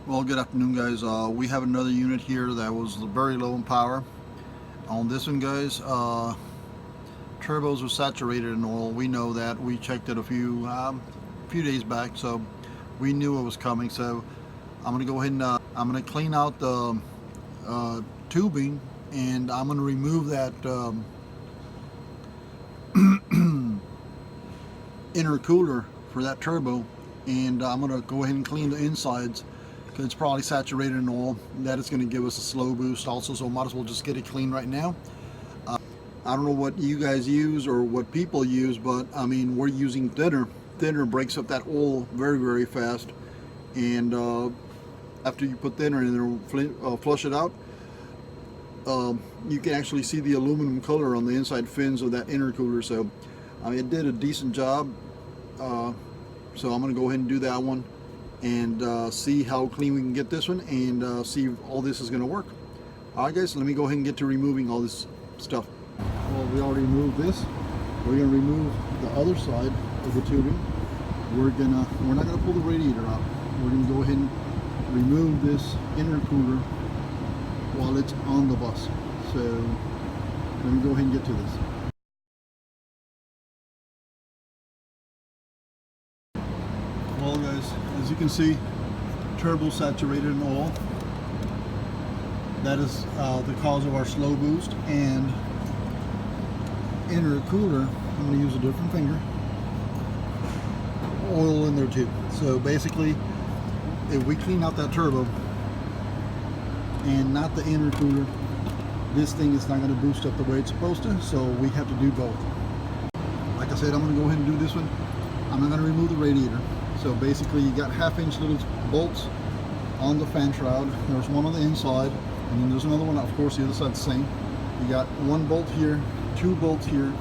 Well, good afternoon, guys. We have another unit here that was very low in power. On this one, guys, turbos were saturated in oil. We know that. We checked it a few days back, so we knew it was coming. So I'm gonna go ahead and I'm gonna clean out the tubing, and I'm gonna remove that intercooler for that turbo, and I'm gonna go ahead and clean the insides. It's probably saturated in oil. That is going to give us a slow boost also, so might as well just get it clean right now. I don't know what you guys use or what people use, but I mean, we're using thinner. Thinner breaks up that oil very fast, and after you put thinner in there, flush it out, you can actually see the aluminum color on the inside fins of that intercooler. So I mean, it did a decent job. So I'm going to go ahead and do that one and see how clean we can get this one, and see if all this is going to work. Alright guys, let me go ahead and get to removing all this stuff. Well, we already removed this. We're going to remove the other side of the tubing. We're not going to pull the radiator out. We're going to go ahead and remove this intercooler while it's on the bus. So let me go ahead and get to this. Well guys, as you can see, turbo saturated in oil. That is the cause of our slow boost. And intercooler, I'm going to use a different finger, oil in there too. So basically, if we clean out that turbo and not the intercooler, this thing is not going to boost up the way it's supposed to, so we have to do both. Like I said, I'm going to go ahead and do this one. I'm not going to remove the radiator. So basically, you got 1/2-inch little bolts on the fan shroud. There's one on the inside, and then there's another one, of course the other side's the same. You got one bolt here, two bolts here,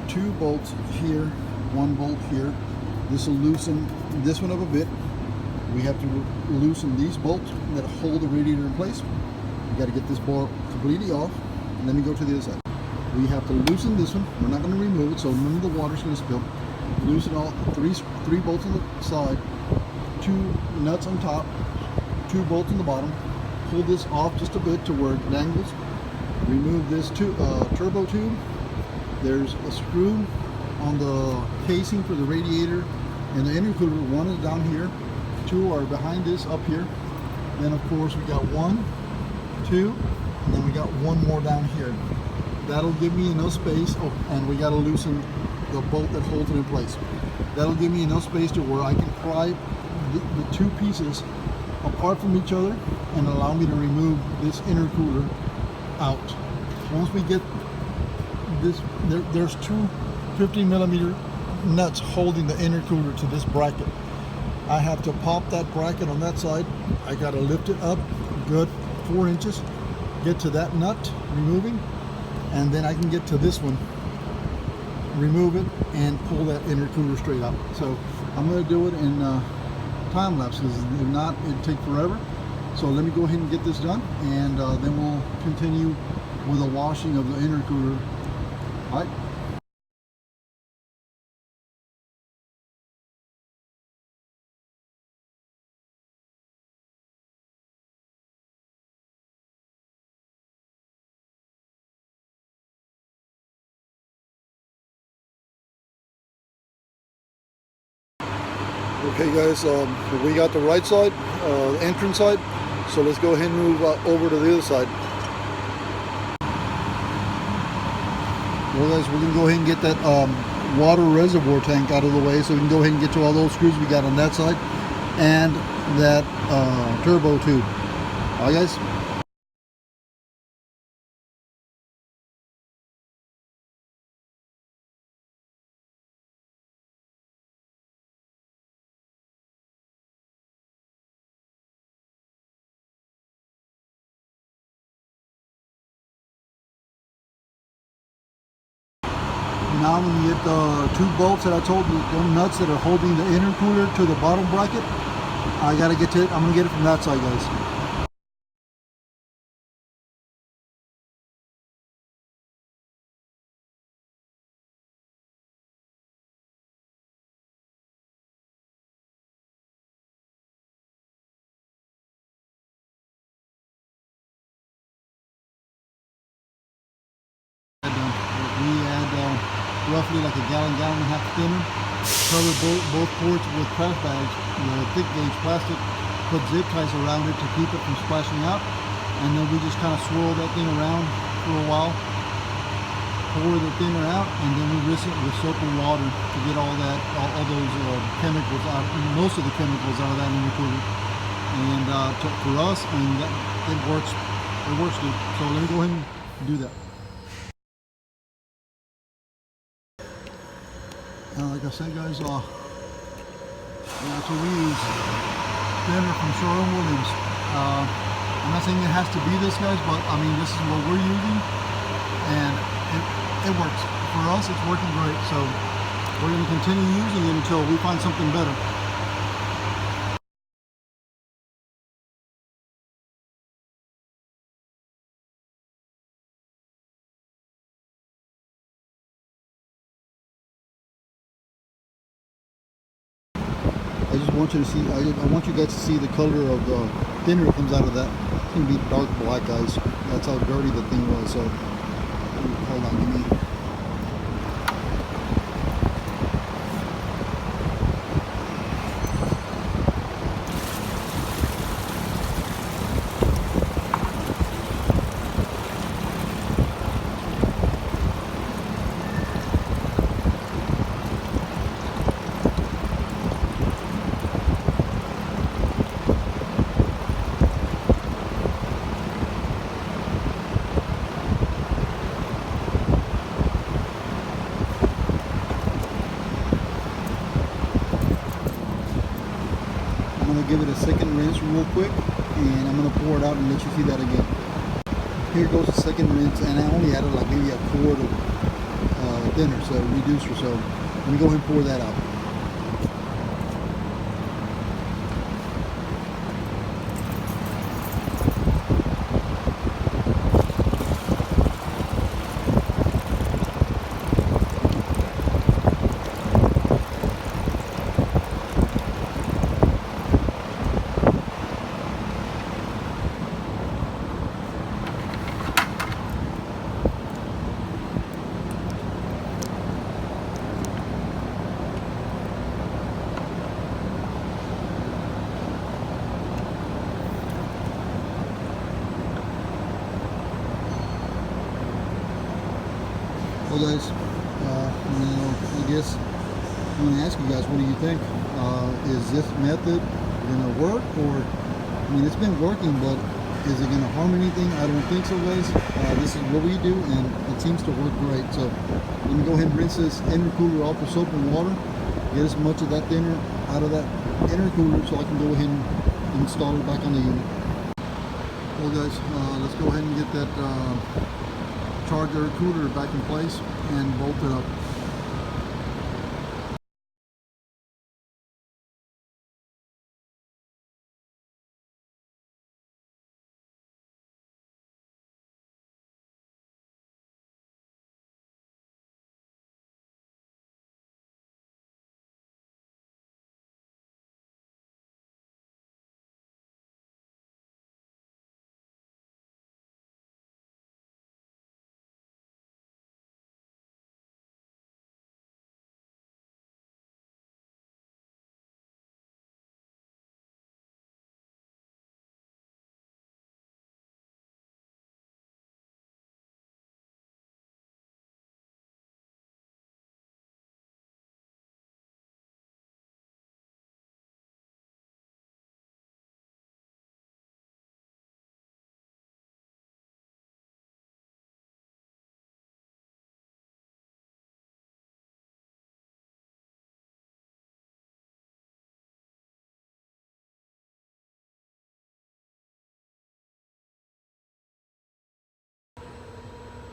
two bolts here, one bolt here. This will loosen this one up a bit. We have to loosen these bolts that hold the radiator in place. You got to get this bar completely off, and let me go to the other side. We have to loosen this one. We're not going to remove it, so none of the water's going to spill. Loosen all three bolts on the side, 2 nuts on top, 2 bolts on the bottom. Pull this off just a bit to where it dangles. Remove this turbo tube. There's a screw on the casing for the radiator and the intercooler. One is down here, 2 are behind this up here. Then of course we got 1, 2, and then we got 1 more down here. That'll give me enough space. Oh, and we got to loosen the bolt that holds it in place. That'll give me enough space to where I can pry the 2 pieces apart from each other and allow me to remove this intercooler out. Once we get this, there's 2 15mm nuts holding the intercooler to this bracket. I have to pop that bracket on that side. I got to lift it up good 4 inches, get to that nut, removing, and then I can get to this one, remove it, and pull that intercooler straight out. So I'm going to do it in time lapse, because if not, it'd take forever. So let me go ahead and get this done, and then we'll continue with the washing of the intercooler. All right. Okay guys, we got the right side, the entrance side, so let's go ahead and move over to the other side. Well guys, we're going to go ahead and get that water reservoir tank out of the way, so we can go ahead and get to all those screws we got on that side and that turbo tube. Alright guys. Now when you get the 2 bolts that I told you, the nuts that are holding the intercooler to the bottom bracket, I gotta get to it. I'm gonna get it from that side, guys. roughly like a gallon and a half thinner. Cover both ports with craft bags, thick gauge plastic, put zip ties around it to keep it from splashing out, and then we just kind of swirl that thing around for a while, pour the thinner out, and then we rinse it with soap and water to get all those chemicals out, most of the chemicals out of that intercooler. And for us, I mean, it works good. So let me go ahead and do that. Like I said, guys, that's what we use. Thinner from Sherwin-Williams. I'm not saying it has to be this, guys, but I mean, this is what we're using, and it works. For us, it's working great. So we're going to continue using it until we find something better. I just want you to see, I want you guys to see the color of the thinner that comes out of that. It's going to be dark black, guys. That's how dirty the thing was. So, hold on, give me. Give it a second rinse real quick, and I'm going to pour it out and let you see that again. Here goes the second rinse, and I only added like maybe a quart of thinner, so reducer. So let me go ahead and pour that out. Well, guys, I guess I'm going to ask you guys, what do you think? Is this method going to work? Or, I mean, it's been working, but is it going to harm anything? I don't think so, guys. This is what we do, and it seems to work great. So let me go ahead and rinse this intercooler off with soap and water, get as much of that thinner out of that intercooler so I can go ahead and install it back on the unit. Well, guys, let's go ahead and get that charger cooler back in place and bolt it up.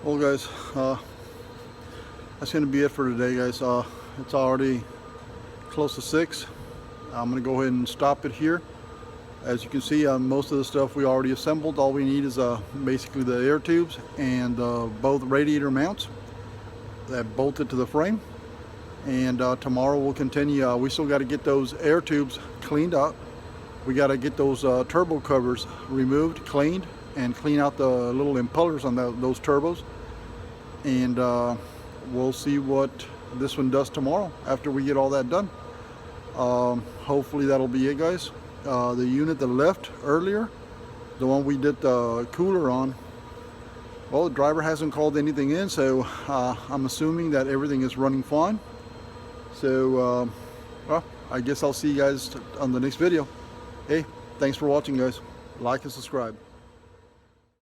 Well, guys, that's going to be it for today, guys. It's already close to 6. I'm going to go ahead and stop it here. As you can see, most of the stuff we already assembled. All we need is basically the air tubes and both radiator mounts that bolted to the frame. And tomorrow we'll continue. We still got to get those air tubes cleaned up. We got to get those turbo covers removed, cleaned, and clean out the little impellers on those turbos. And we'll see what this one does tomorrow after we get all that done. Hopefully that'll be it, guys. The unit that left earlier, the one we did the cooler on, well, the driver hasn't called anything in, so I'm assuming that everything is running fine. So well, I guess I'll see you guys on the next video. Hey, thanks for watching, guys. Like and subscribe.